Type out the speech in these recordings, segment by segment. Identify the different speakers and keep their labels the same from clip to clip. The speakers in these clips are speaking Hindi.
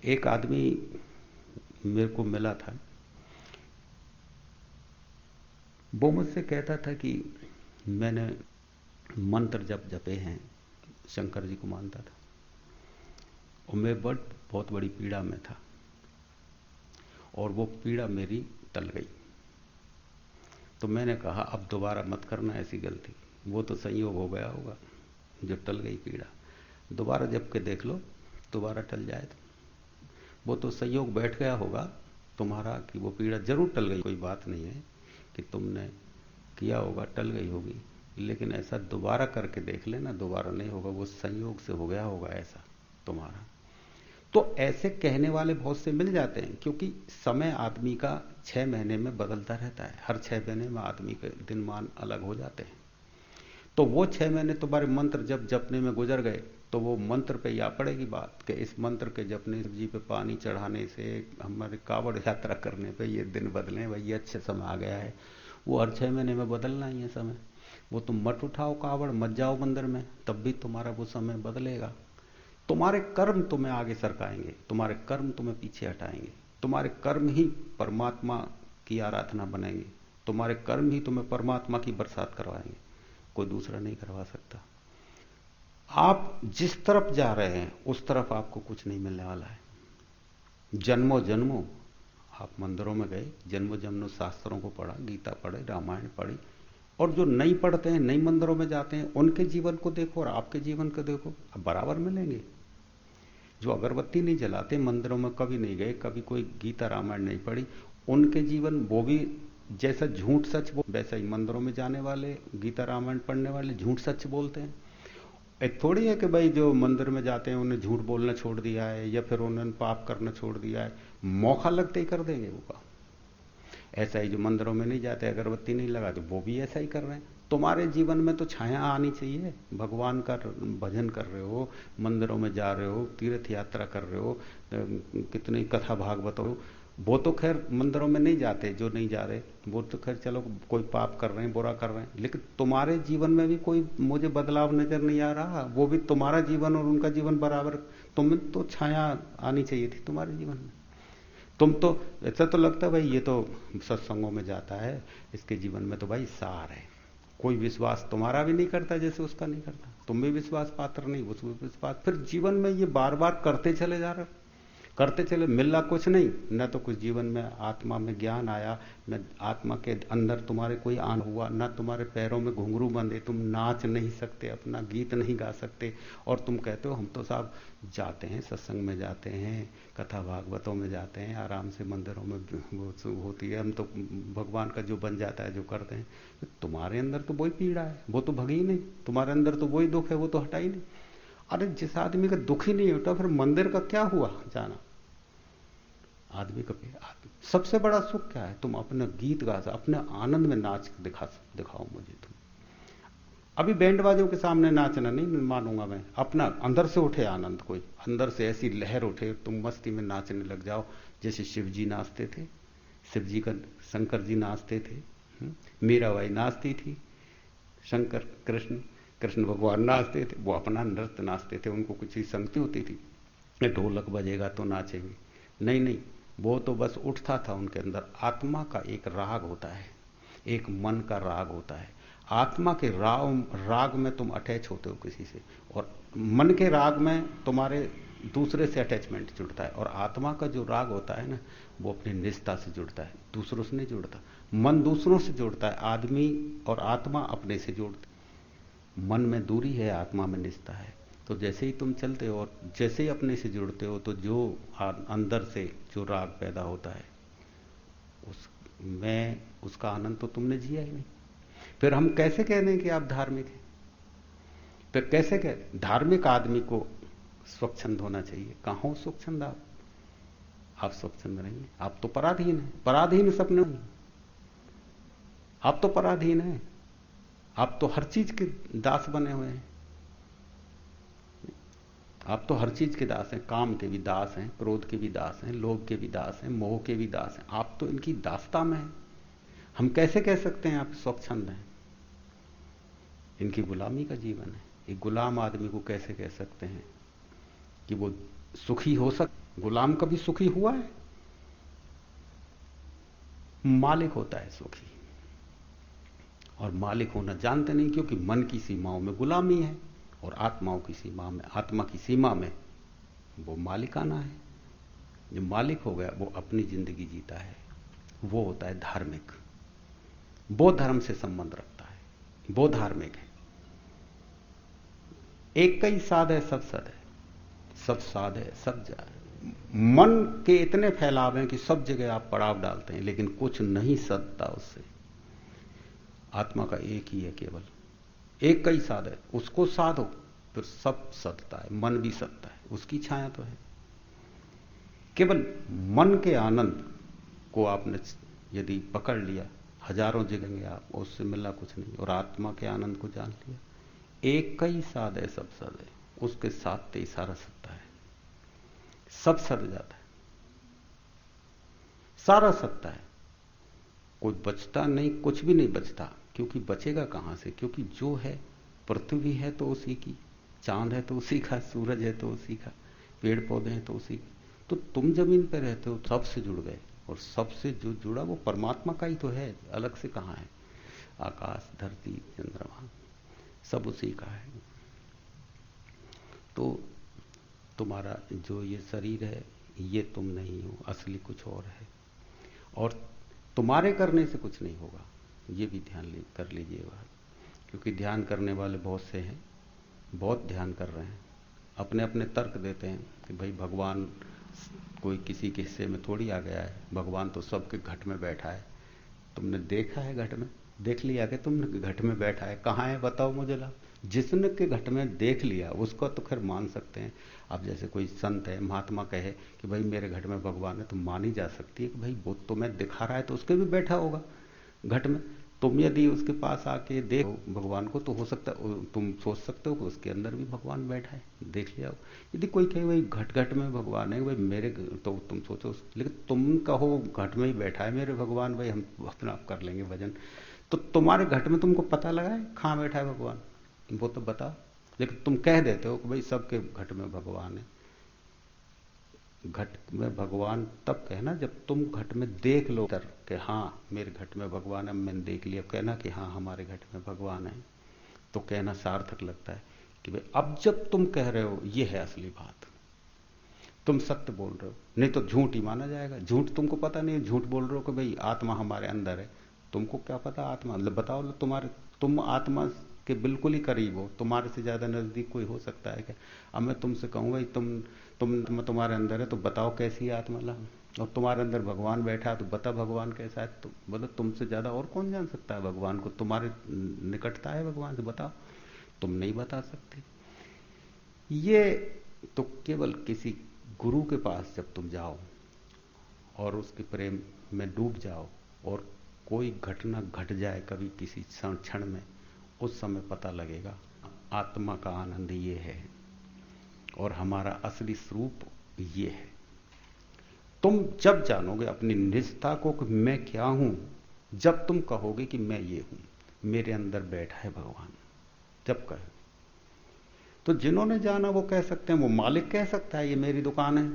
Speaker 1: एक आदमी मेरे को मिला था। वो मुझसे कहता था कि मैंने मंत्र जप जपे हैं, शंकर जी को मानता था और मैं बहुत बड़ी पीड़ा में था और वो पीड़ा मेरी टल गई। तो मैंने कहा अब दोबारा मत करना ऐसी गलती, वो तो संयोग हो गया होगा जो टल गई पीड़ा, दोबारा जप के देख लो, दोबारा टल जाए। तो वो तो संयोग बैठ गया होगा तुम्हारा कि वो पीड़ा जरूर टल गई, कोई बात नहीं है कि तुमने किया होगा टल गई होगी, लेकिन ऐसा दोबारा करके देख लेना, दोबारा नहीं होगा, वो संयोग से हो गया होगा ऐसा तुम्हारा। तो ऐसे कहने वाले बहुत से मिल जाते हैं, क्योंकि समय आदमी का 6 महीने में बदलता रहता है। हर 6 महीने में आदमी के दिनमान अलग हो जाते हैं। तो वो 6 महीने तुम्हारे मंत्र जब जपने में गुजर गए तो वो मंत्र पे या पड़ेगी बात कि इस मंत्र के जपने, जी पे पानी चढ़ाने से, हमारे कावड़ यात्रा करने पे ये दिन बदले, भाई ये अच्छे समय आ गया है। वो हर 6 महीने में बदलना ही है समय। वो तुम मत उठाओ कावड़, मत जाओ मंदिर में, तब भी तुम्हारा वो समय बदलेगा। तुम्हारे कर्म तुम्हें आगे सरकाएंगे, तुम्हारे कर्म तुम्हें पीछे हटाएंगे, तुम्हारे कर्म ही परमात्मा की आराधना बनेंगे, तुम्हारे कर्म ही तुम्हें परमात्मा की बरसात करवाएंगे, कोई दूसरा नहीं करवा सकता। आप जिस तरफ जा रहे हैं उस तरफ आपको कुछ नहीं मिलने वाला है। जन्मों जन्मों आप मंदिरों में गए, जन्मों जन्मों शास्त्रों को पढ़ा, गीता पढ़े, रामायण पढ़ी, और जो नहीं पढ़ते हैं, नहीं मंदिरों में जाते हैं, उनके जीवन को देखो और आपके जीवन को देखो, अब बराबर मिलेंगे। जो अगरबत्ती नहीं जलाते, मंदिरों में कभी नहीं गए, कभी कोई गीता रामायण नहीं पढ़ी, उनके जीवन वो भी जैसा झूठ सच बोल, वैसा ही मंदिरों में जाने वाले, गीता रामायण पढ़ने वाले झूठ सच बोलते हैं। एक थोड़ी है कि भाई जो मंदिर में जाते हैं उन्हें झूठ बोलना छोड़ दिया है या फिर उन्होंने पाप करना छोड़ दिया है, मौका लगते ही कर देंगे वो काम। ऐसा ही जो मंदिरों में नहीं जाते, अगरबत्ती नहीं लगाते, वो भी ऐसा ही कर रहे हैं। तुम्हारे जीवन में तो छाया आनी चाहिए। भगवान का भजन कर रहे हो, मंदिरों में जा रहे हो, तीर्थ यात्रा कर रहे हो, कितनी कथा भागवत हो, वो तो खैर मंदिरों में नहीं जाते, जो नहीं जा रहे वो तो खैर चलो कोई पाप कर रहे हैं, बुरा कर रहे हैं, लेकिन तुम्हारे जीवन में भी कोई मुझे बदलाव नजर नहीं आ रहा। वो भी तुम्हारा जीवन और उनका जीवन बराबर, तुम्हें तो छाया आनी चाहिए थी तुम्हारे जीवन में। तुम तो, ऐसा तो लगता है भाई ये तो सत्संगों में जाता है, इसके जीवन में तो भाई सार है। कोई विश्वास तुम्हारा भी नहीं करता जैसे उसका नहीं करता, तुम भी विश्वास पात्र नहीं, उसको विश्वास, फिर जीवन में ये बार बार करते चले जा रहे, करते चले, मिला कुछ नहीं, न तो कुछ जीवन में आत्मा में ज्ञान आया, न आत्मा के अंदर तुम्हारे कोई आन हुआ, न तुम्हारे पैरों में घुंघरू बंधे, तुम नाच नहीं सकते, अपना गीत नहीं गा सकते, और तुम कहते हो हम तो साहब जाते हैं, सत्संग में जाते हैं, कथा भागवतों में जाते हैं, आराम से मंदिरों में वो होती है, हम तो भगवान का जो बन जाता है, जो करते हैं। तुम्हारे अंदर तो वही पीड़ा है, वो तो भगी ही नहीं, तुम्हारे अंदर तो वही दुख है, वो तो हटा ही नहीं। अरे जिस आदमी का दुख ही नहीं होता, फिर मंदिर का क्या हुआ जाना? आदमी का सबसे बड़ा सुख क्या है? तुम अपना गीत गा, अपने आनंद में नाच दिखाओ मुझे। तुम अभी बैंड बाजों के सामने नाचना नहीं मानूंगा मैं, अपना अंदर से उठे आनंद, कोई अंदर से ऐसी लहर उठे, तुम मस्ती में नाचने लग जाओ, जैसे शिव जी नाचते थे, शिव जी का, शंकर जी नाचते थे, मीराबाई नाचती थी, शंकर कृष्ण, कृष्ण भगवान नाचते थे, वो अपना नृत्य नाचते थे, उनको कुछ ही संगति होती थी, ढोलक बजेगा तो नाचेंगे, नहीं नहीं, वो तो बस उठता था उनके अंदर। आत्मा का एक राग होता है, एक मन का राग होता है। आत्मा के राग में तुम अटैच होते हो किसी से, और मन के राग में तुम्हारे दूसरे से अटैचमेंट जुड़ता है, और आत्मा का जो राग होता है ना, वो अपनी निजता से जुड़ता है, दूसरों से नहीं जुड़ता। मन दूसरों से जुड़ता है, आदमी और आत्मा अपने से जुड़ते, मन में दूरी है, आत्मा में निजता है। तो जैसे ही तुम चलते हो और जैसे ही अपने से जुड़ते हो, तो जो अंदर से जो राग पैदा होता है, उस मैं उसका आनंद तो तुमने जिया ही नहीं। फिर हम कैसे कह दें कि आप धार्मिक हैं? फिर कैसे कह, धार्मिक आदमी को स्वच्छंद होना चाहिए, कहाँ हो स्वच्छंद आप स्वच्छंद नहीं है, आप तो पराधीन है, पराधीन सपने, आप तो पराधीन है, आप तो हर चीज के दास बने हुए हैं, आप तो हर चीज के दास हैं, काम के भी दास हैं, क्रोध के भी दास हैं, लोभ के भी दास हैं, मोह के भी दास हैं, आप तो इनकी दासता में हैं। हम कैसे कह सकते हैं आप स्वच्छंद हैं? इनकी गुलामी का जीवन है। एक गुलाम आदमी को कैसे कह सकते हैं कि वो सुखी हो गुलाम कभी सुखी हुआ है? मालिक होता है सुखी। और मालिक होना जानते नहीं, क्योंकि मन की सीमाओं में गुलामी है और आत्माओं की सीमा में, आत्मा की सीमा में वो मालिकाना है। जो मालिक हो गया वो अपनी जिंदगी जीता है, वो होता है धार्मिक। वो धर्म से संबंध रखता है, वो धार्मिक है। एक कई साध है सब सद है, सब साध है सब जा है। मन के इतने फैलाव हैं कि सब जगह आप पड़ाव डालते हैं, लेकिन कुछ नहीं सदता उससे। आत्मा का एक ही है केवल, एक कई साध है, उसको साधो फिर सब सदता है, मन भी सदता है, उसकी छाया तो है। केवल मन के आनंद को आपने यदि पकड़ लिया, हजारों जगेंगे आप, उससे मिलना कुछ नहीं। और आत्मा के आनंद को जान लिया, एक कई साध है सब सद है, उसके साथ ही सारा सत्ता है, सब सद जाता है, सारा सत्ता है। कोई बचता नहीं, कुछ भी नहीं बचता, क्योंकि बचेगा कहां से? क्योंकि जो है, पृथ्वी है तो उसी की, चांद है तो उसी का, सूरज है तो उसी का, पेड़ पौधे हैं तो उसी की। तो तुम जमीन पर रहते हो, सबसे जुड़ गए, और सबसे जो जुड़ा वो परमात्मा का ही तो है, अलग से कहां है? आकाश, धरती, चंद्रमा सब उसी का है। तो तुम्हारा जो ये शरीर है, ये तुम नहीं हो, असली कुछ और है। और तुम्हारे करने से कुछ नहीं होगा, ये भी ध्यान कर लीजिए बात। क्योंकि ध्यान करने वाले बहुत से हैं, बहुत ध्यान कर रहे हैं, अपने अपने तर्क देते हैं कि भाई भगवान कोई किसी के हिस्से में थोड़ी आ गया है, भगवान तो सबके घट में बैठा है। तुमने देखा है घट में? देख लिया कि तुमने घट में बैठा है? कहाँ है बताओ मुझे ला। जिसने के घट में देख लिया उसको तो खैर मान सकते हैं। अब जैसे कोई संत है, महात्मा कहे कि भाई मेरे घट में भगवान है, तो मानी जा सकती है कि भाई वो तो मैं दिखा रहा है, तो उसके भी बैठा होगा घट में। तुम यदि उसके पास आके देखो भगवान को, तो हो सकता तुम सोच सकते हो कि उसके अंदर भी भगवान बैठा है, देख लिया हो। यदि कोई कहे भाई घट घट में भगवान है, भाई मेरे, तो तुम सोचो, लेकिन तुम कहो घट में ही बैठा है मेरे भगवान, भाई हम अपना आप कर लेंगे भजन, तो तुम्हारे घट में तुमको पता लगा है कहाँ बैठा है भगवान? वो तो बताओ। लेकिन तुम कह देते हो कि भाई सबके घट में भगवान है। घट में भगवान तब कहना जब तुम घट में देख लो कि हाँ मेरे घट में भगवान है, मैंने देख लिया। कहना कि हाँ हमारे घट में भगवान है, तो कहना सार्थक लगता है कि भाई अब जब तुम कह रहे हो ये है असली बात, तुम सत्य बोल रहे हो। नहीं तो झूठ ही माना जाएगा। झूठ तुमको पता नहीं, झूठ बोल रहे हो कि भाई आत्मा हमारे अंदर है। तुमको क्या पता आत्मा? बताओ तुम्हारे, तुम आत्मा के बिल्कुल ही करीब हो, तुम्हारे से ज्यादा नजदीक कोई हो सकता है क्या? अब मैं तुमसे कहूँ भाई तुम तुम्हारे अंदर है, तो बताओ कैसी है आत्मा ला। और तुम्हारे अंदर भगवान बैठा है, तो बता भगवान कैसा है। तो बोलो तुमसे ज्यादा और कौन जान सकता है भगवान को? तुम्हारे निकटता है भगवान से, बताओ। तुम नहीं बता सकते। ये तो केवल किसी गुरु के पास जब तुम जाओ और उसके प्रेम में डूब जाओ, और कोई घटना घट जाए कभी किसी क्षण में, उस समय पता लगेगा आत्मा का आनंद ये है और हमारा असली स्वरूप ये है। तुम जब जानोगे अपनी निजता को कि मैं क्या हूं, जब तुम कहोगे कि मैं ये हूं, मेरे अंदर बैठा है भगवान, जब कहे, तो जिन्होंने जाना वो कह सकते हैं, वो मालिक कह सकता है ये मेरी दुकान है।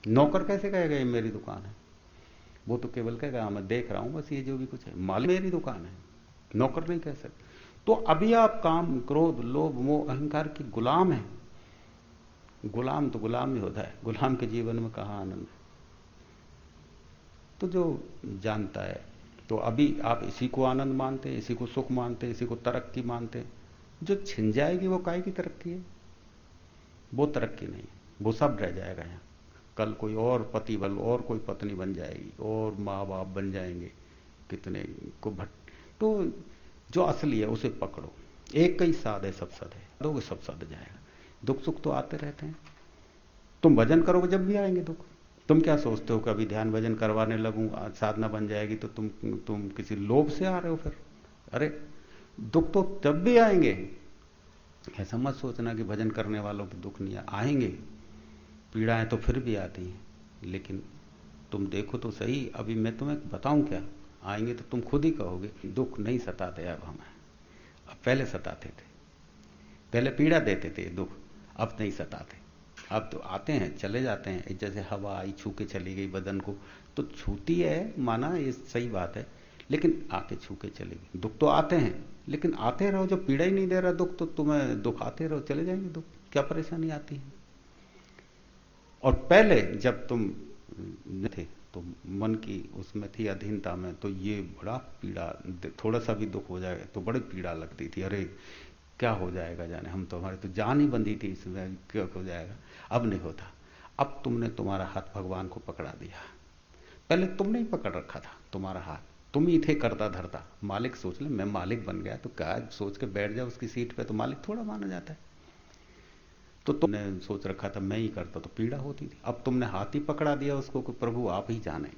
Speaker 1: नौकर कैसे कहेगा ये मेरी दुकान है? वो तो केवल कहेगा मैं देख रहा हूं बस, ये जो भी कुछ है। मालिक मेरी दुकान है, नौकर नहीं कह सकते। तो अभी आप काम, क्रोध, लोभ, मोह, अहंकार की गुलाम है। गुलाम तो गुलाम ही होता है, गुलाम के जीवन में कहां आनंद है? तो जो जानता है, तो अभी आप इसी को आनंद मानते, इसी को सुख मानते, इसी को तरक्की मानते। जो छिन जाएगी वो काय की तरक्की है? वो तरक्की नहीं, वो सब रह जाएगा यहाँ। कल कोई और पति बल, और कोई पत्नी बन जाएगी, और माँ बाप बन जाएंगे, कितने को भट। तो जो असली है उसे पकड़ो। एक कई साध है सब सद है, दोगे सब सद जाएगा। दुख सुख तो आते रहते हैं। तुम भजन करोगे जब भी आएंगे दुख। तुम क्या सोचते हो कि अभी ध्यान भजन करवाने लगूं, साधना बन जाएगी, तो तुम किसी लोभ से आ रहे हो फिर? अरे दुख तो तब भी आएंगे। ऐसा मत सोचना कि भजन करने वालों को दुख नहीं आएंगे। पीड़ाएं तो फिर भी आती हैं, लेकिन तुम देखो तो सही। अभी मैं तुम्हें बताऊं क्या, आएंगे तो तुम खुद ही कहोगे दुख नहीं सताते अब हमें। अब पहले सताते थे, पहले पीड़ा देते थे दुख, अब नहीं सताते। अब तो आते हैं चले जाते हैं, जैसे हवा आई छू के चली गई बदन को, तो छूती है, माना ये सही बात है, लेकिन आके छू के चली गई। दुख तो आते हैं, लेकिन आते रहो, जब पीड़ा ही नहीं दे रहा दुख तो तुम्हें दुख आते रहो, चले जाएंगे दुख, क्या परेशानी आती है। और पहले जब तुम न थे तो मन की उसमें थी अधीनता में, तो ये बड़ा पीड़ा, थोड़ा सा भी दुख हो जाए तो बड़ी पीड़ा लगती थी, अरे क्या हो जाएगा जाने, हम तो, हमारी तो जान ही बंधी थी इसमें, क्या हो जाएगा। अब नहीं होता, अब तुमने तुम्हारा हाथ भगवान को पकड़ा दिया। पहले तुमने ही पकड़ रखा था तुम्हारा हाथ, तुम ही थे करता धरता। मालिक सोच ले, मैं मालिक बन गया तो क्या सोच के बैठ जाओ उसकी सीट पे, तो मालिक थोड़ा माना जाता है। तो तुमने सोच रखा था मैं ही करता तो पीड़ा होती थी। अब तुमने हाथ ही पकड़ा दिया उसको कि प्रभु आप ही जाने।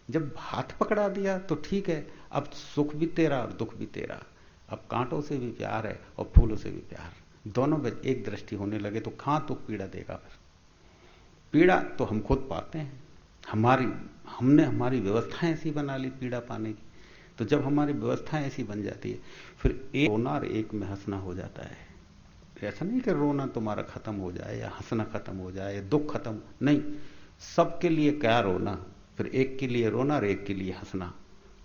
Speaker 1: जब हाथ पकड़ा दिया तो ठीक है, अब सुख भी तेरा और दुख भी तेरा। अब कांटों से भी प्यार है और फूलों से भी प्यार, दोनों में एक दृष्टि होने लगे तो कहां तो पीड़ा देगा। फिर पीड़ा तो हम खुद पाते हैं, हमारी हमने हमारी व्यवस्थाएं ऐसी बना ली पीड़ा पाने की। तो जब हमारी व्यवस्थाएं ऐसी बन जाती है, फिर एक रोना और एक में हंसना हो जाता है। ऐसा नहीं कि रोना तुम्हारा खत्म हो जाए या हंसना खत्म हो जाए या दुख खत्म, नहीं, सबके लिए क्या रोना, फिर एक के लिए रोना और एक के लिए हंसना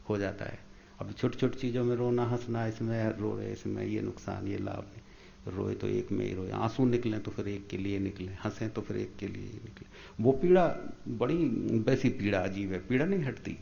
Speaker 1: हो जाता है। अब छोटी छोटी चीजों में रोना हंसना, इसमें रो रहे, इसमें ये नुकसान ये लाभ है, रोए तो एक में ही रोए, आंसू निकले तो फिर एक के लिए निकले, हंसे तो फिर एक के लिए निकले। वो पीड़ा बड़ी वैसी पीड़ा अजीब है, पीड़ा नहीं हटती।